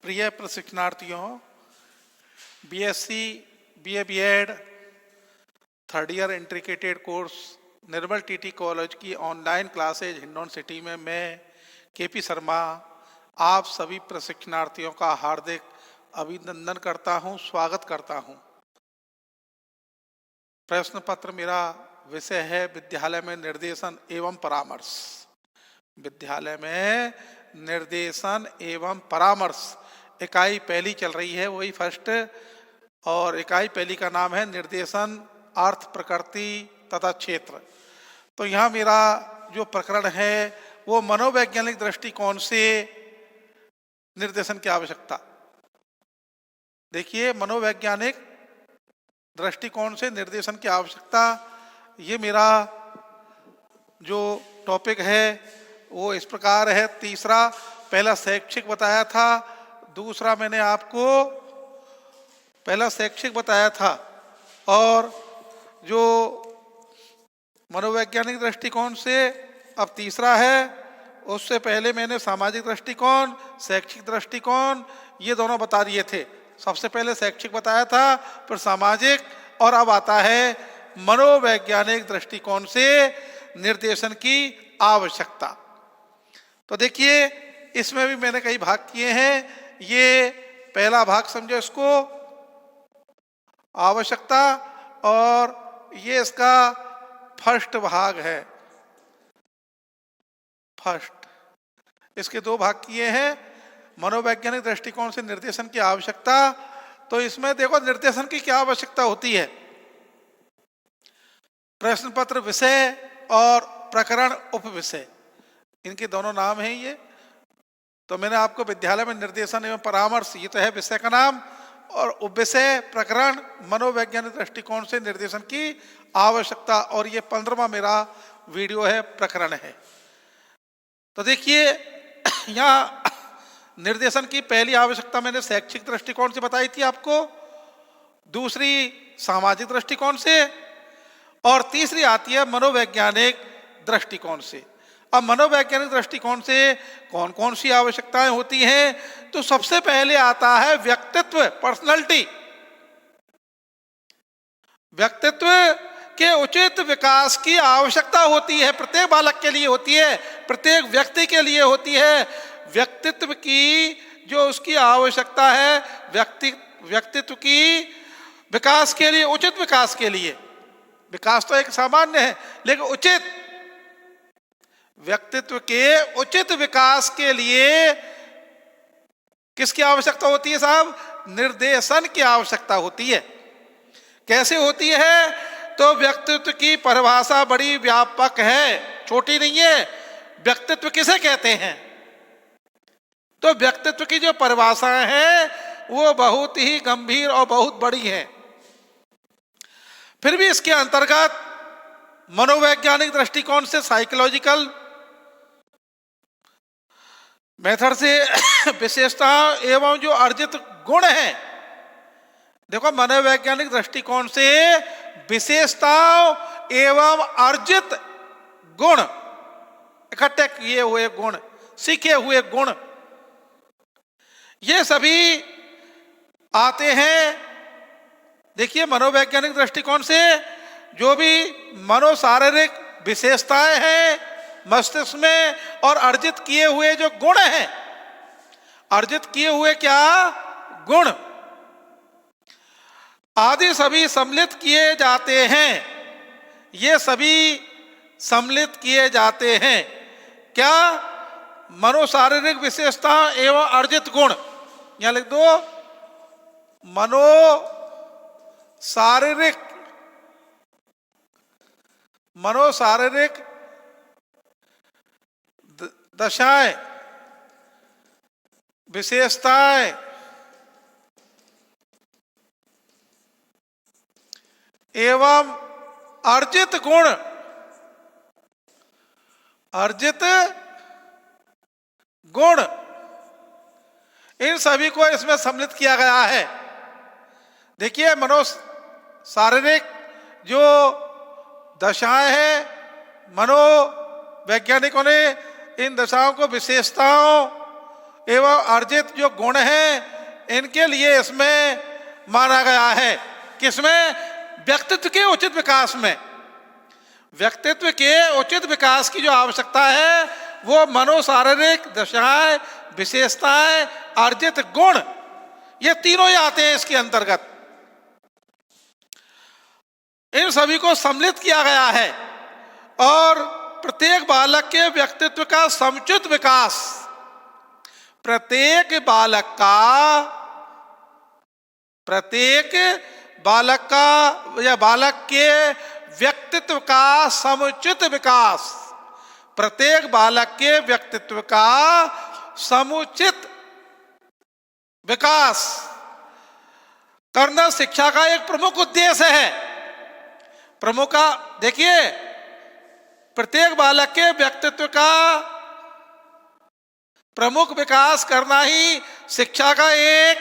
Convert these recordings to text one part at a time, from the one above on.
प्रिय प्रशिक्षणार्थियों, BSc, BA, BEd, third year integrated course Nirmal TT college की ऑनलाइन क्लासेज हिंडौन सिटी में मैं केपी शर्मा आप सभी प्रशिक्षणार्थियों का हार्दिक अभिनंदन करता हूं, स्वागत करता हूं। प्रश्न पत्र मेरा विषय है विद्यालय में निर्देशन एवं परामर्श। विद्यालय में निर्देशन एवं परामर्श इकाई पहली चल रही है, वही फर्स्ट, और इकाई पहली का नाम है निर्देशन अर्थ, प्रकृति तथा क्षेत्र। तो यहाँ मेरा जो प्रकरण है वो मनोवैज्ञानिक दृष्टिकोण से निर्देशन की आवश्यकता। देखिए, मनोवैज्ञानिक दृष्टिकोण से निर्देशन की आवश्यकता, ये मेरा जो टॉपिक है वो इस प्रकार है। तीसरा, पहला शैक्षिक बताया था, दूसरा मैंने आपको पहला शैक्षिक बताया था, और जो मनोवैज्ञानिक दृष्टिकोण से अब तीसरा है। उससे पहले मैंने सामाजिक दृष्टिकोण, शैक्षिक दृष्टिकोण, ये दोनों बता दिए थे। सबसे पहले शैक्षिक बताया था, फिर सामाजिक, और अब आता है मनोवैज्ञानिक दृष्टिकोण से निर्देशन की आवश्यकता। तो देखिए, इसमें भी मैंने कई भाग किए हैं। ये पहला भाग समझो इसको, आवश्यकता, और ये इसका फर्स्ट भाग है। फर्स्ट, इसके दो भाग किए हैं। मनोवैज्ञानिक दृष्टिकोण से निर्देशन की आवश्यकता। तो इसमें देखो निर्देशन की क्या आवश्यकता होती है। प्रश्न पत्र विषय और प्रकरण उपविषय, इनके दोनों नाम हैं ये। तो मैंने आपको विद्यालय में निर्देशन एवं परामर्श, ये तो है विषय का नाम, और उपविषय प्रकरण मनोवैज्ञानिक दृष्टिकोण से निर्देशन की आवश्यकता, और ये 15वां मेरा वीडियो है, प्रकरण है। तो देखिए, यहाँ निर्देशन की पहली आवश्यकता मैंने शैक्षिक दृष्टिकोण से बताई थी आपको, दूसरी सामाजिक दृष्टिकोण से, और तीसरी आती है मनोवैज्ञानिक दृष्टिकोण से। अब मनोवैज्ञानिक दृष्टिकोण से कौन कौन सी आवश्यकताएं होती हैं, तो सबसे पहले आता है व्यक्तित्व, पर्सनालिटी। व्यक्तित्व के उचित विकास की आवश्यकता होती है, प्रत्येक बालक के लिए होती है, प्रत्येक व्यक्ति के लिए होती है। व्यक्तित्व की जो उसकी आवश्यकता है, व्यक्तित्व की विकास के लिए, उचित विकास के लिए, विकास तो एक सामान्य है लेकिन उचित, व्यक्तित्व के उचित विकास के लिए किसकी आवश्यकता होती है साहब? निर्देशन की आवश्यकता होती है। कैसे होती है? तो व्यक्तित्व की परिभाषा बड़ी व्यापक है, छोटी नहीं है। व्यक्तित्व किसे कहते हैं? तो व्यक्तित्व की जो परिभाषाएं हैं वो बहुत ही गंभीर और बहुत बड़ी हैं। फिर भी इसके अंतर्गत मनोवैज्ञानिक दृष्टिकोण से, साइकोलॉजिकल मेथड से विशेषता एवं जो अर्जित गुण हैं, देखो मनोवैज्ञानिक दृष्टिकोण से विशेषताओं एवं अर्जित गुण, इकट्ठे किए हुए गुण, सीखे हुए गुण, ये सभी आते हैं। देखिए, मनोवैज्ञानिक दृष्टिकोण से जो भी मनोशारीरिक विशेषताएं हैं मस्तिष्क में, और अर्जित किए हुए जो गुण हैं, अर्जित किए हुए क्या गुण आदि सभी सम्मिलित किए जाते हैं। ये सभी सम्मिलित किए जाते हैं क्या? मनोशारीरिक विशेषता एवं अर्जित गुण। यहां लिख दो, मनोशारीरिक दशाएं, विशेषताएं एवं अर्जित गुण, अर्जित गुण, इन सभी को इसमें सम्मिलित किया गया है। देखिए, मनोशारीरिक जो दशाएं हैं, मनोवैज्ञानिकों ने इन दशाओं को विशेषताओं एवं अर्जित जो गुण हैं इनके लिए इसमें माना गया है। किसमें? व्यक्तित्व के उचित विकास में। व्यक्तित्व के उचित विकास की जो आवश्यकता है वो मनोशारीरिक दशाएं, विशेषताएं, अर्जित गुण, ये तीनों ही आते हैं इसके अंतर्गत। इन सभी को सम्मिलित किया गया है और प्रत्येक बालक के व्यक्तित्व का समुचित विकास, प्रत्येक बालक का या बालक के व्यक्तित्व का समुचित विकास, प्रत्येक बालक के व्यक्तित्व का समुचित विकास करना शिक्षा का एक प्रमुख उद्देश्य है। प्रमुख का देखिए, प्रत्येक बालक के व्यक्तित्व का प्रमुख विकास करना ही शिक्षा का एक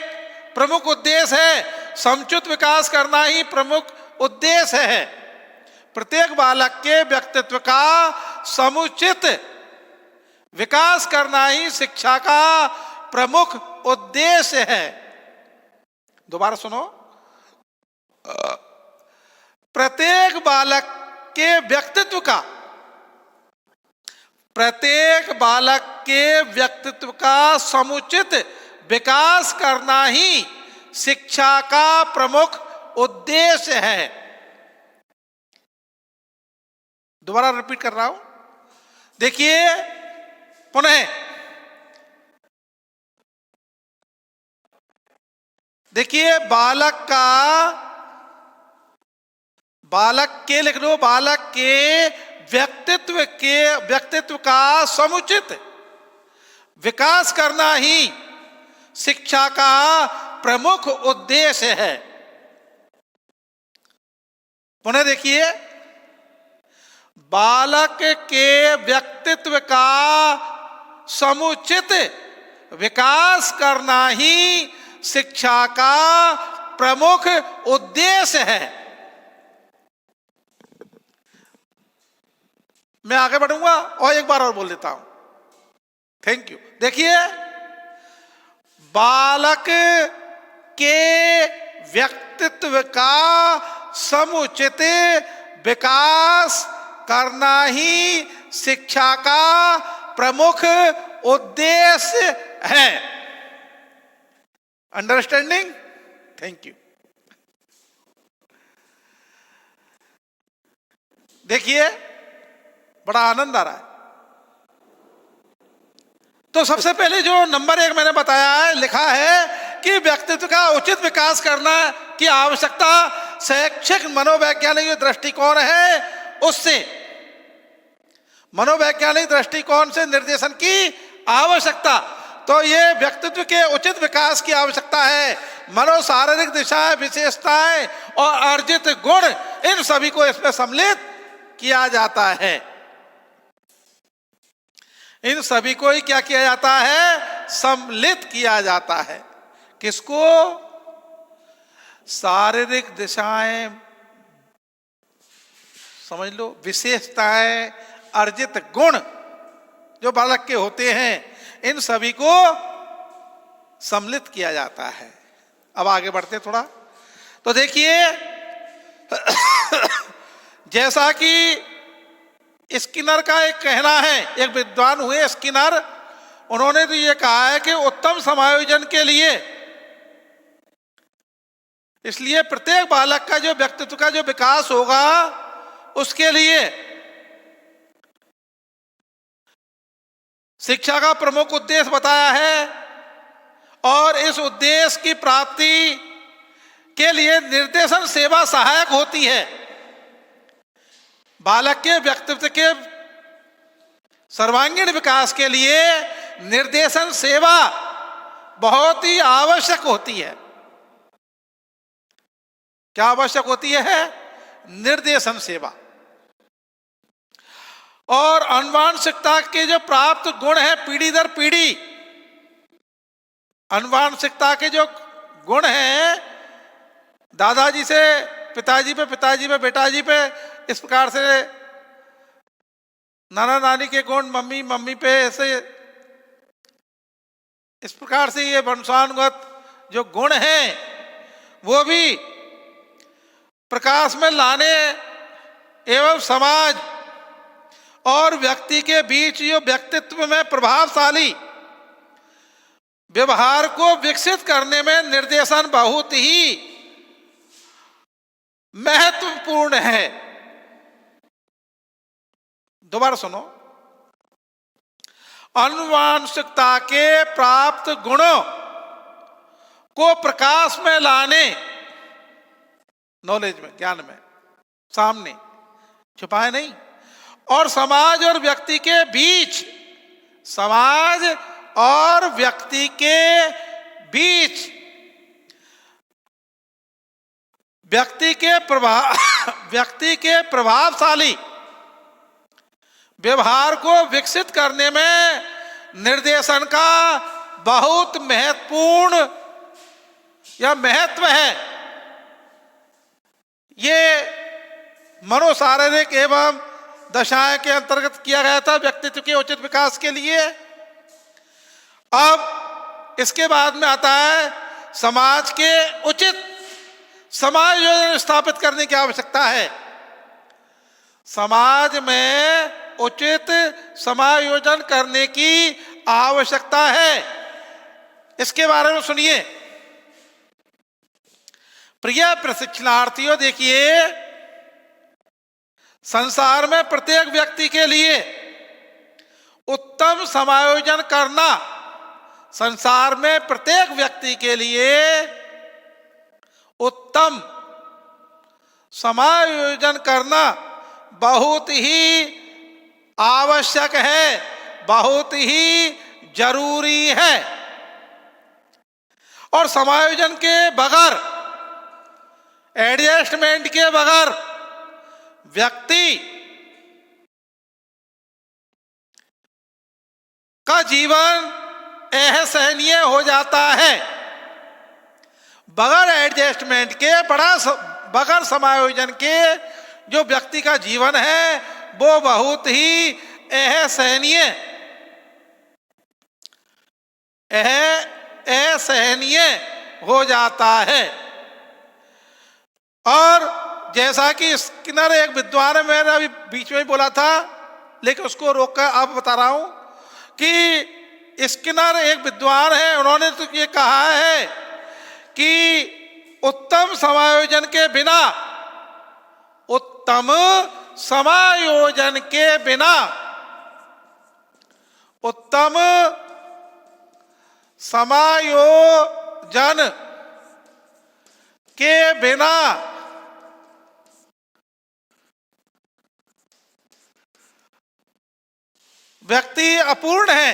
प्रमुख उद्देश्य है। समुचित विकास करना ही प्रमुख उद्देश्य है। प्रत्येक बालक के व्यक्तित्व का समुचित विकास करना ही शिक्षा का प्रमुख उद्देश्य है। दोबारा सुनो, प्रत्येक बालक के व्यक्तित्व का, प्रत्येक बालक के व्यक्तित्व का समुचित विकास करना ही शिक्षा का प्रमुख उद्देश्य है। दोबारा रिपीट कर रहा हूं, देखिए पुनः, देखिए बालक के लिख लो, बालक के व्यक्तित्व का समुचित विकास करना ही शिक्षा का प्रमुख उद्देश्य है। पुनः देखिए, बालक के व्यक्तित्व का समुचित विकास करना ही शिक्षा का प्रमुख उद्देश्य है। मैं आगे बढ़ूंगा और एक बार और बोल देता हूं। Thank you. देखिए, बालक के व्यक्तित्व का समुचित विकास करना ही शिक्षा का प्रमुख उद्देश्य है। अंडरस्टैंडिंग? Thank you. देखिए, बड़ा आनंद आ रहा है। तो सबसे पहले जो नंबर 1 मैंने बताया है, लिखा है कि व्यक्तित्व का उचित विकास करना की आवश्यकता शैक्षिक मनोवैज्ञानिक दृष्टिकोण है, उससे मनोवैज्ञानिक दृष्टिकोण से निर्देशन की आवश्यकता। तो ये व्यक्तित्व के उचित विकास की आवश्यकता है। मनोशारीरिक दिशाएं, विशेषताएं और अर्जित गुण, इन सभी को इसमें सम्मिलित किया जाता है। इन सभी को ही क्या किया जाता है? सम्मिलित किया जाता है। किसको? शारीरिक दिशाएं, समझ लो, विशेषताएं, अर्जित गुण जो बालक के होते हैं, इन सभी को सम्मिलित किया जाता है। अब आगे बढ़ते थोड़ा। तो देखिए, जैसा कि स्किनर का एक कहना है, एक विद्वान हुए स्किनर, उन्होंने तो ये कहा है कि उत्तम समायोजन के लिए, इसलिए प्रत्येक बालक का जो व्यक्तित्व का जो विकास होगा, उसके लिए शिक्षा का प्रमुख उद्देश्य बताया है और इस उद्देश्य की प्राप्ति के लिए निर्देशन सेवा सहायक होती है। बालक के व्यक्तित्व के सर्वांगीण विकास के लिए निर्देशन सेवा बहुत ही आवश्यक होती है। क्या आवश्यक होती है? निर्देशन सेवा। और अनुवांशिकता के जो प्राप्त गुण है, पीढ़ी दर पीढ़ी अनुवांशिकता के जो गुण हैं, दादाजी से पिताजी पे, पिताजी पे बेटाजी पे, इस प्रकार से नाना नानी के गुण मम्मी, मम्मी पे, ऐसे इस प्रकार से ये वंशानुगत जो गुण हैं वो भी प्रकाश में लाने एवं समाज और व्यक्ति के बीच जो व्यक्तित्व में प्रभावशाली व्यवहार को विकसित करने में निर्देशन बहुत ही महत्वपूर्ण है। दोबारा सुनो, आनुवांशिकता के प्राप्त गुणों को प्रकाश में लाने, नॉलेज में, ज्ञान में, सामने छुपाए नहीं, और समाज और व्यक्ति के बीच, समाज और व्यक्ति के बीच व्यक्ति के प्रभावशाली व्यवहार को विकसित करने में निर्देशन का बहुत महत्वपूर्ण या महत्व है। ये मनोशारीरिक एवं दशाएं के अंतर्गत किया गया था व्यक्तित्व के उचित विकास के लिए। अब इसके बाद में आता है समाज के उचित समायोजन स्थापित करने की आवश्यकता है। समाज में उचित समायोजन करने की आवश्यकता है। इसके बारे में सुनिए। प्रिय प्रशिक्षणार्थियों, देखिए, संसार में प्रत्येक व्यक्ति के लिए उत्तम समायोजन करना, संसार में प्रत्येक व्यक्ति के लिए उत्तम समायोजन करना बहुत ही आवश्यक है, बहुत ही जरूरी है। और समायोजन के बगैर, एडजस्टमेंट के बगैर व्यक्ति का जीवन असहनीय हो जाता है। बगैर एडजस्टमेंट के, बगैर समायोजन के जो व्यक्ति का जीवन है वो बहुत ही असहनीय हो जाता है। और जैसा कि स्किनर एक विद्वान है, मैंने अभी बीच में ही बोला था लेकिन उसको रोककर अब बता रहा हूं कि स्किनर एक विद्वान है, उन्होंने तो ये कहा है कि उत्तम समायोजन के बिना, उत्तम समायोजन के बिना, उत्तम समायोजन के बिना व्यक्ति अपूर्ण है,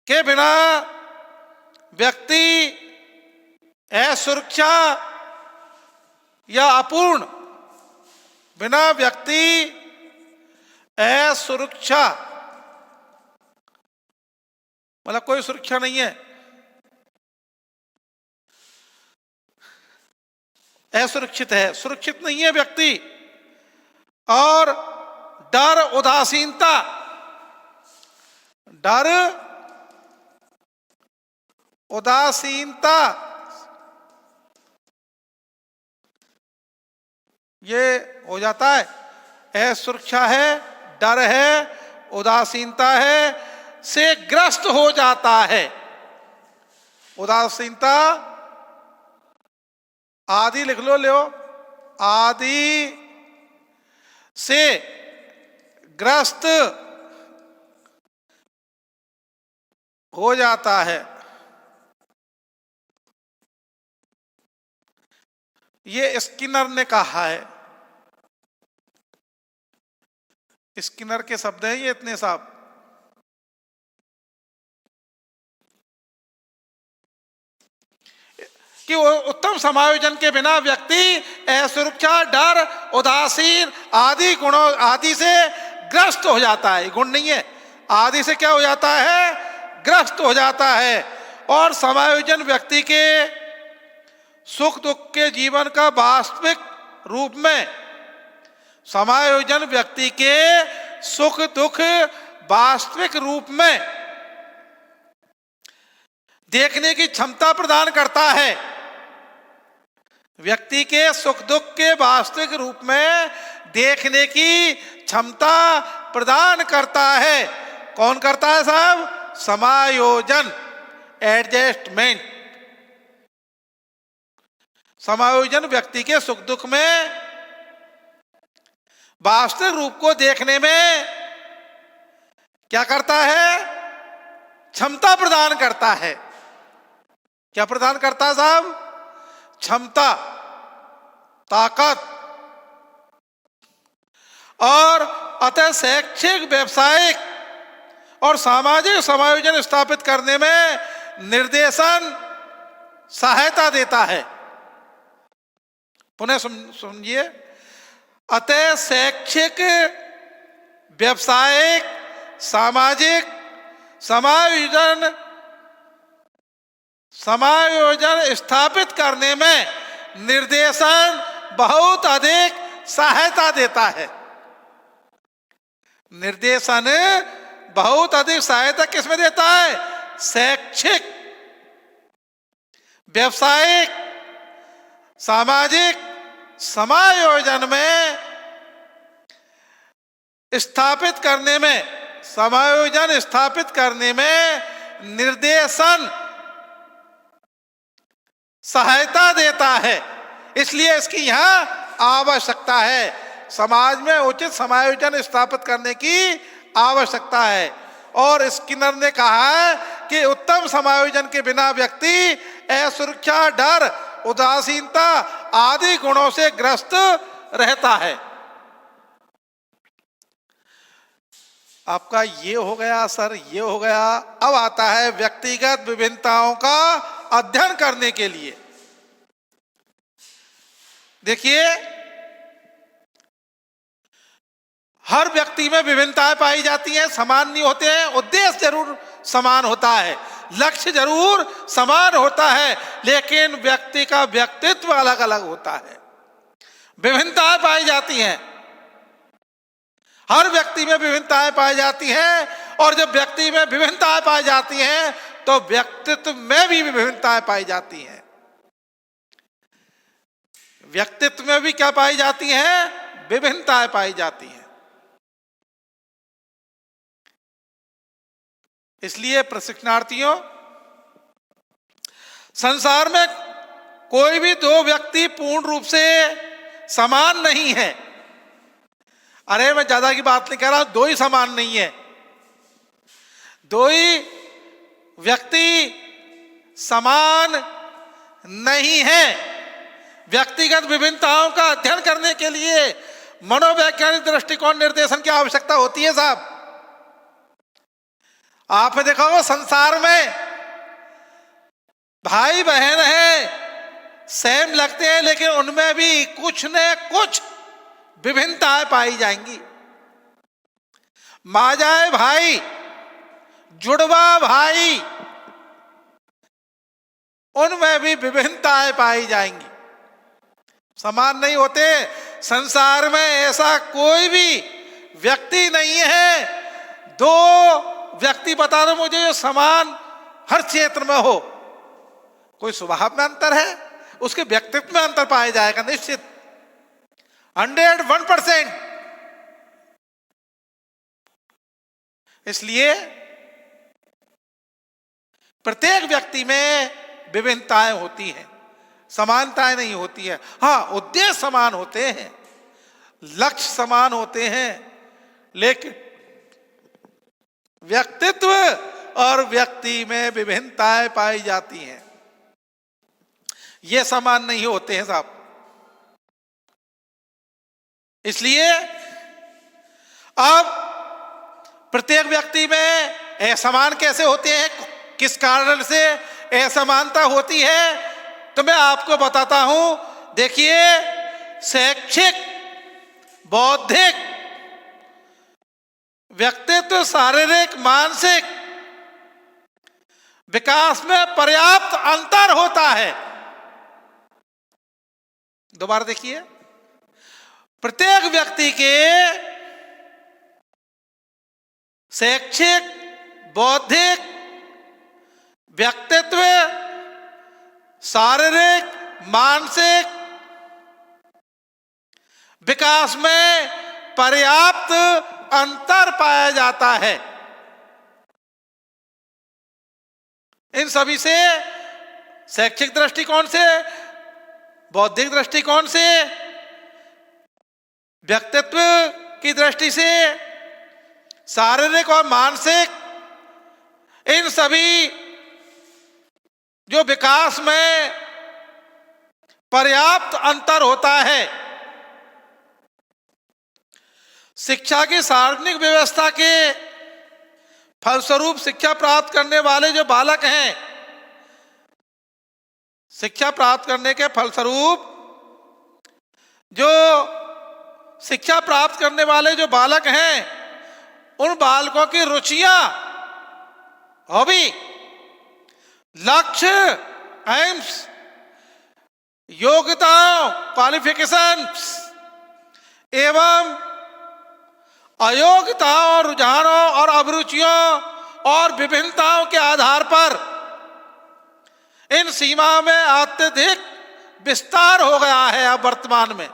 के बिना व्यक्ति असुरक्षा या अपूर्ण, बिना व्यक्ति असुरक्षा, मतलब कोई सुरक्षा नहीं है, असुरक्षित है, सुरक्षित नहीं है व्यक्ति। और डर, उदासीनता, डर, उदासीनता, ये हो जाता है। असुरक्षा है, डर है, उदासीनता है से ग्रस्त हो जाता है। उदासीनता आदि लिख लो, आदि से ग्रस्त हो जाता है। ये स्किनर ने कहा है, स्किनर के शब्द हैं ये इतने साफ। कि उत्तम समायोजन के बिना व्यक्ति असुरक्षा, डर, उदासीन आदि गुणों आदि से ग्रस्त हो जाता है। गुण नहीं है, आदि से क्या हो जाता है? ग्रस्त हो जाता है। और समायोजन व्यक्ति के सुख दुख के जीवन का वास्तविक रूप में, समायोजन व्यक्ति के सुख दुख वास्तविक रूप में देखने की क्षमता प्रदान करता है, व्यक्ति के सुख दुख के वास्तविक रूप में देखने की क्षमता प्रदान करता है। कौन करता है साहब? समायोजन, एडजस्टमेंट। समायोजन व्यक्ति के सुख दुख में वास्तविक रूप को देखने में क्या करता है? क्षमता प्रदान करता है। क्या प्रदान करता है साहब? क्षमता, ताकत। और अतः शैक्षिक, व्यवसायिक और सामाजिक समायोजन स्थापित करने में निर्देशन सहायता देता है। पुनः सुनिए, अतः शैक्षिक, व्यवसायिक, सामाजिक समायोजन स्थापित करने में निर्देशन बहुत अधिक सहायता देता है। निर्देशन बहुत अधिक सहायता किसमें देता है? शैक्षिक, व्यवसायिक, सामाजिक समायोजन में स्थापित करने में, समायोजन स्थापित करने में निर्देशन सहायता देता है। इसलिए इसकी यहां आवश्यकता है। समाज में उचित समायोजन स्थापित करने की आवश्यकता है। और स्किनर ने कहा है कि उत्तम समायोजन के बिना व्यक्ति असुरक्षा, डर, उदासीनता आदि गुणों से ग्रस्त रहता है। आपका ये हो गया सर, ये हो गया। अब आता है व्यक्तिगत विभिन्नताओं का अध्ययन करने के लिए। देखिए, हर व्यक्ति में विभिन्नताएं पाई जाती हैं, समान नहीं होते हैं। उद्देश्य जरूर समान होता है, लक्ष्य जरूर समान होता है, लेकिन व्यक्ति का व्यक्तित्व अलग अलग होता है। विभिन्नताएं पाई जाती हैं, हर व्यक्ति में विभिन्नताएं पाई जाती हैं। और जब व्यक्ति में विभिन्नताएं पाई जाती हैं तो व्यक्तित्व में भी विभिन्नताएं पाई जाती हैं। व्यक्तित्व में भी क्या पाई जाती हैं? विभिन्नताएं पाई जाती हैं। इसलिए प्रशिक्षणार्थियों, संसार में कोई भी दो व्यक्ति पूर्ण रूप से समान नहीं है। अरे मैं ज्यादा की बात नहीं कर रहा, दो ही समान नहीं है। दो ही व्यक्ति समान नहीं है। व्यक्तिगत विभिन्नताओं का अध्ययन करने के लिए मनोवैज्ञानिक दृष्टिकोण निर्देशन की आवश्यकता होती है साहब। आपने देखा होगा संसार में भाई बहन है, सेम लगते हैं, लेकिन उनमें भी कुछ न कुछ विभिन्नताएं पाई जाएंगी। माजाए भाई, जुड़वा भाई, उनमें भी विभिन्नताएं पाई जाएंगी, समान नहीं होते। संसार में ऐसा कोई भी व्यक्ति नहीं है, दो व्यक्ति बता दो मुझे जो समान हर क्षेत्र में हो। कोई स्वभाव में अंतर है, उसके व्यक्तित्व में अंतर पाया जाएगा निश्चित, 101%। इसलिए प्रत्येक व्यक्ति में विभिन्नताएं होती हैं, समानताएं नहीं होती है। हाँ, उद्देश्य समान होते हैं, लक्ष्य समान होते हैं, लेकिन व्यक्तित्व और व्यक्ति में विभिन्नताएं पाई जाती हैं, ये समान नहीं होते हैं साहब। इसलिए अब प्रत्येक व्यक्ति में असमान कैसे होते हैं, किस कारण से असमानता होती है, तो मैं आपको बताता हूं। देखिए, शैक्षिक, बौद्धिक, व्यक्तित्व, शारीरिक, मानसिक विकास में पर्याप्त अंतर होता है। दोबारा देखिए, प्रत्येक व्यक्ति के शैक्षिक, बौद्धिक, व्यक्तित्व शारीरिक मानसिक विकास में पर्याप्त अंतर पाया जाता है। इन सभी से शैक्षिक दृष्टिकोण से, बौद्धिक दृष्टिकोण से, व्यक्तित्व की दृष्टि से, शारीरिक और मानसिक, इन सभी जो विकास में पर्याप्त अंतर होता है। शिक्षा की सार्वजनिक व्यवस्था के फलस्वरूप शिक्षा प्राप्त करने वाले जो बालक हैं, शिक्षा प्राप्त करने के फलस्वरूप जो शिक्षा प्राप्त करने वाले जो बालक हैं, उन बालकों की रुचियां, हॉबी, लक्ष्य, एम्स, योग्यताओं, क्वालिफिकेशंस एवं अयोग्यताओं, रुझानों और अभिरुचियों और विभिन्नताओं के आधार पर इन सीमा में अत्यधिक विस्तार हो गया है। अब वर्तमान में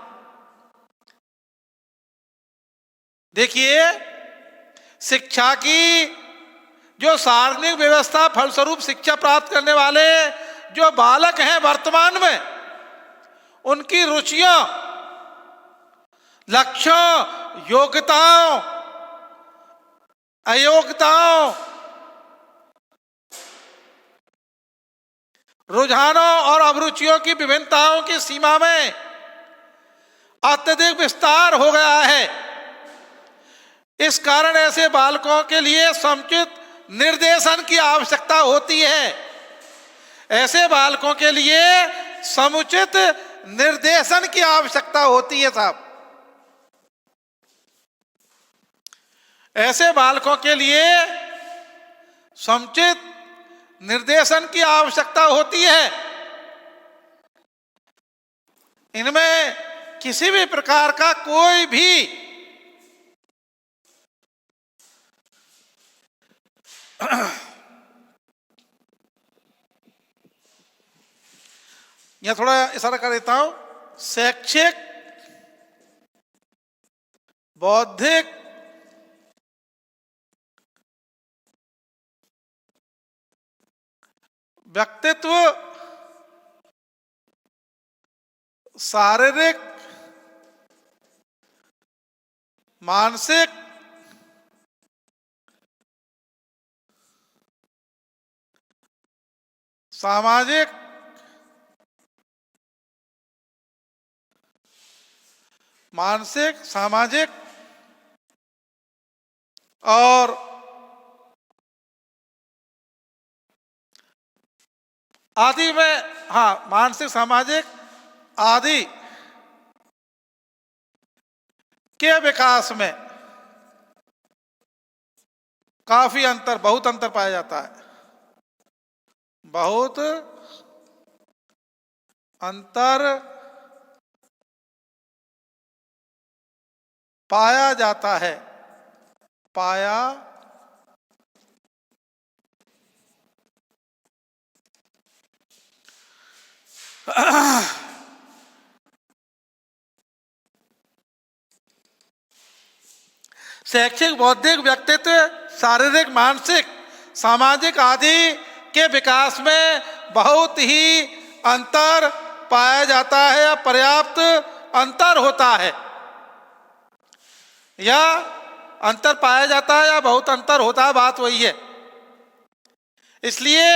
देखिए, शिक्षा की जो सार्वजनिक व्यवस्था फलस्वरूप शिक्षा प्राप्त करने वाले जो बालक हैं वर्तमान में, उनकी रुचियों, लक्ष्यों, योग्यताओं, अयोग्यताओं, रुझानों और अभिरुचियों की विभिन्नताओं की सीमा में अत्यधिक विस्तार हो गया है। इस कारण ऐसे बालकों के लिए समुचित निर्देशन की आवश्यकता होती है। ऐसे बालकों के लिए समुचित निर्देशन की आवश्यकता होती है साहब। ऐसे बालकों के लिए समुचित निर्देशन की आवश्यकता होती है। इनमें किसी भी प्रकार का कोई भी यहां थोड़ा इशारा कर देता हूं, शैक्षिक, बौद्धिक, व्यक्तित्व, शारीरिक, मानसिक, सामाजिक, मानसिक, सामाजिक और आदि में, हाँ, मानसिक, सामाजिक आदि के विकास में काफी अंतर, बहुत अंतर पाया जाता है। बहुत अंतर पाया जाता है। पाया शैक्षिक, बौद्धिक, व्यक्तित्व, शारीरिक, मानसिक, सामाजिक आदि के विकास में बहुत ही अंतर पाया जाता है या पर्याप्त अंतर होता है, या अंतर पाया जाता है या बहुत अंतर होता है, बात वही है। इसलिए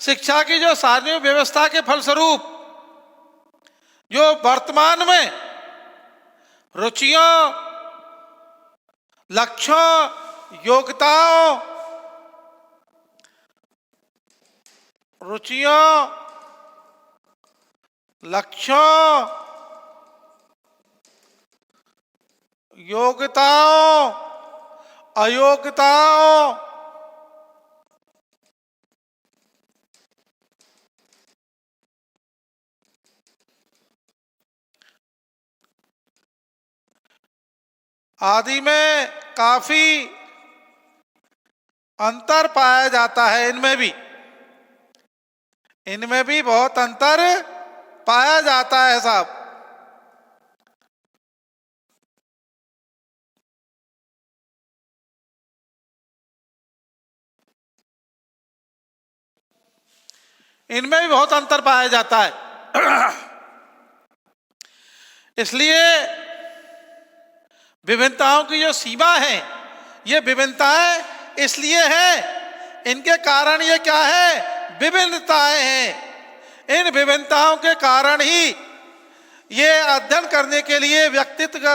शिक्षा की जो सार्वजनिक व्यवस्था के फलस्वरूप जो वर्तमान में रुचियों, लक्ष्यों, योग्यताओं, रुचियों, लक्ष्यों, योग्यताओं, अयोग्यताओं, आदि में काफी अंतर पाया जाता है। इनमें भी इनमें भी बहुत अंतर पाया जाता है साहब। इनमें भी बहुत अंतर पाया जाता है। इसलिए विभिन्नताओं की जो सीमा है, ये विभिन्नताएं इसलिए है, इनके कारण ये क्या है, विभिन्नताएं हैं। इन विभिन्नताओं के कारण ही ये अध्ययन करने के लिए व्यक्तित्व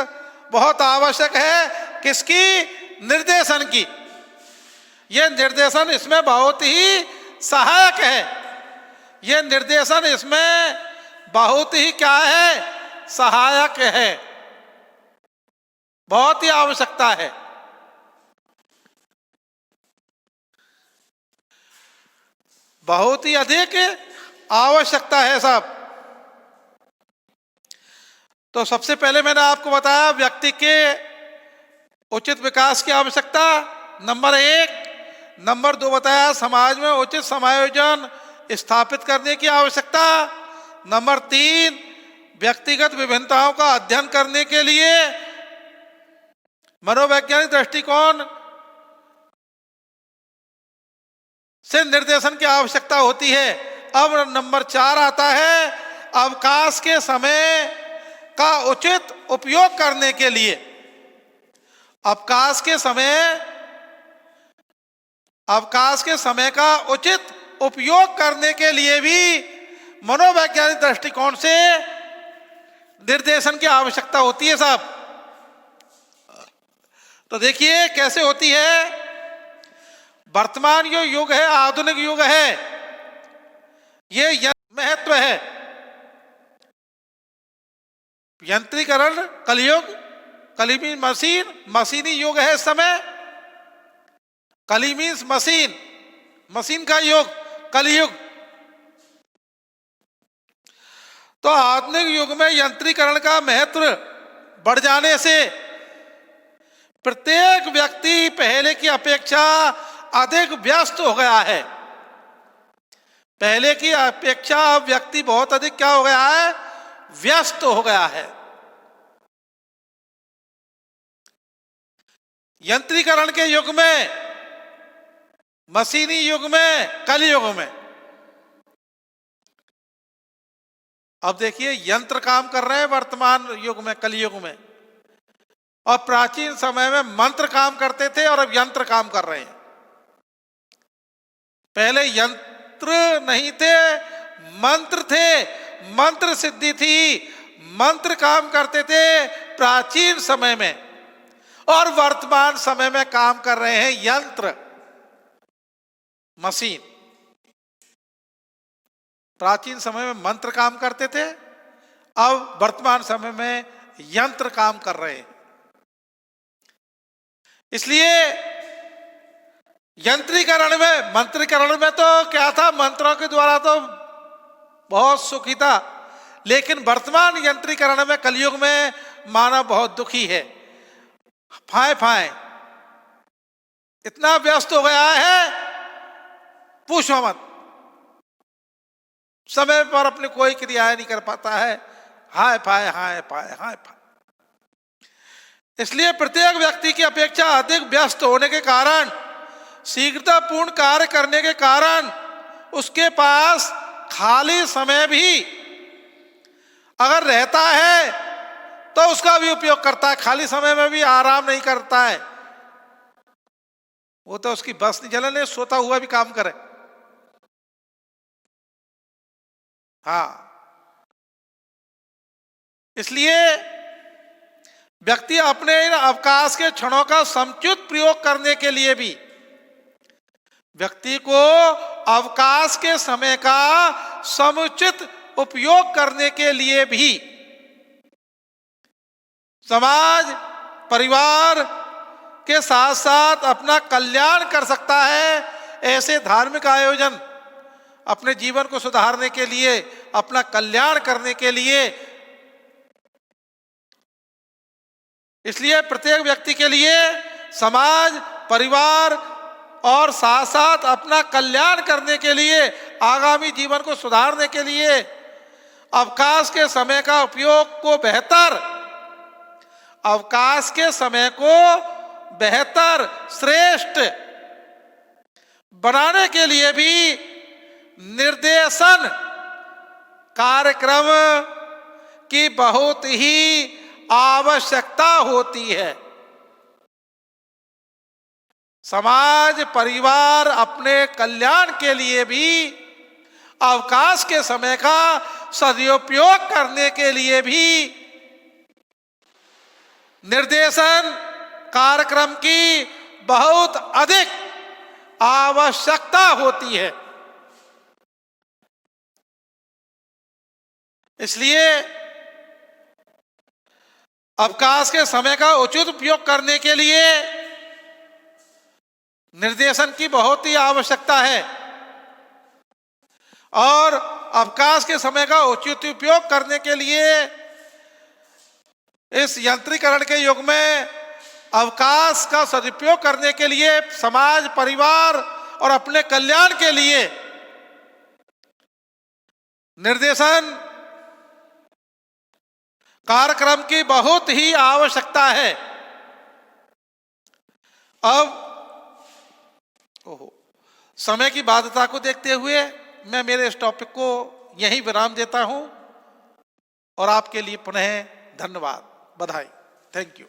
बहुत आवश्यक है। किसकी? निर्देशन की। ये निर्देशन इसमें बहुत ही सहायक है। ये निर्देशन इसमें बहुत ही क्या है, सहायक है, बहुत ही आवश्यकता है। बहुत ही अधिक आवश्यकता है साहब। तो सबसे पहले मैंने आपको बताया व्यक्ति के उचित विकास की आवश्यकता, नंबर 1। नंबर 2 बताया समाज में उचित समायोजन स्थापित करने की आवश्यकता। नंबर 3 व्यक्तिगत विभिन्नताओं का अध्ययन करने के लिए मनोवैज्ञानिक दृष्टिकोण से निर्देशन की आवश्यकता होती है। अब नंबर 4 आता है अवकाश के समय का उचित उपयोग करने के लिए। अवकाश के समय का उचित उपयोग करने के लिए भी मनोवैज्ञानिक दृष्टिकोण से निर्देशन की आवश्यकता होती है साहब। तो देखिए कैसे होती है। वर्तमान जो युग है, आधुनिक युग है, ये महत्व है। यंत्रीकरण कलयुग, कली मीन मशीन, मशीनी युग है इस समय। कली मीन्स मशीन, मशीन का युग, कलयुग। तो आधुनिक युग में यंत्रीकरण का महत्व बढ़ जाने से प्रत्येक व्यक्ति पहले की अपेक्षा अधिक व्यस्त हो गया है। पहले की अपेक्षा अब व्यक्ति बहुत अधिक क्या हो गया है, व्यस्त हो गया है। यंत्रीकरण के युग में, मशीनी युग में, कलयुग में अब देखिए यंत्र काम कर रहे हैं वर्तमान युग में, कलयुग में। और प्राचीन समय में मंत्र काम करते थे और अब यंत्र काम कर रहे हैं। पहले यंत्र नहीं थे, मंत्र थे, मंत्र सिद्धि थी, मंत्र काम करते थे प्राचीन समय में। और वर्तमान समय में काम कर रहे हैं यंत्र, मशीन। प्राचीन समय में मंत्र काम करते थे, अब वर्तमान समय में यंत्र काम कर रहे हैं। इसलिए यंत्रीकरण में, मंत्रीकरण में तो क्या था, मंत्रों के द्वारा तो बहुत सुखी था। लेकिन वर्तमान यंत्रीकरण में, कलयुग में मानव बहुत दुखी है। फाए फाए इतना व्यस्त हो गया है, पूछो मत। समय पर अपनी कोई क्रियाएं नहीं कर पाता है। हाय फाय, हाय फाय, हाय फाय। इसलिए प्रत्येक व्यक्ति की अपेक्षा अधिक व्यस्त होने के कारण, शीघ्रतापूर्ण कार्य करने के कारण उसके पास खाली समय भी अगर रहता है तो उसका भी उपयोग करता है। खाली समय में भी आराम नहीं करता है। वो तो उसकी बस नहीं चलने, सोता हुआ भी काम करे। हाँ, इसलिए व्यक्ति अपने इन अवकाश के क्षणों का समुचित प्रयोग करने के लिए भी, व्यक्ति को अवकाश के समय का समुचित उपयोग करने के लिए भी समाज, परिवार के साथ साथ अपना कल्याण कर सकता है। ऐसे धार्मिक आयोजन अपने जीवन को सुधारने के लिए, अपना कल्याण करने के लिए, इसलिए प्रत्येक व्यक्ति के लिए समाज, परिवार और साथ साथ अपना कल्याण करने के लिए, आगामी जीवन को सुधारने के लिए अवकाश के समय का उपयोग को बेहतर, अवकाश के समय को बेहतर, श्रेष्ठ बनाने के लिए भी निर्देशन कार्यक्रम की बहुत ही आवश्यकता होती है। समाज परिवार अपने कल्याण के लिए भी अवकाश के समय का सदुपयोग करने के लिए भी निर्देशन कार्यक्रम की बहुत अधिक आवश्यकता होती है। इसलिए अवकाश के समय का उचित उपयोग करने के लिए निर्देशन की बहुत ही आवश्यकता है और अवकाश के समय का उचित उपयोग करने के लिए इस यंत्रीकरण के युग में अवकाश का सदुपयोग करने के लिए समाज परिवार और अपने कल्याण के लिए निर्देशन कार्यक्रम की बहुत ही आवश्यकता है। अब समय की बाध्यता को देखते हुए मैं मेरे इस टॉपिक को यहीं विराम देता हूं और आपके लिए पुनः धन्यवाद, बधाई, थैंक यू।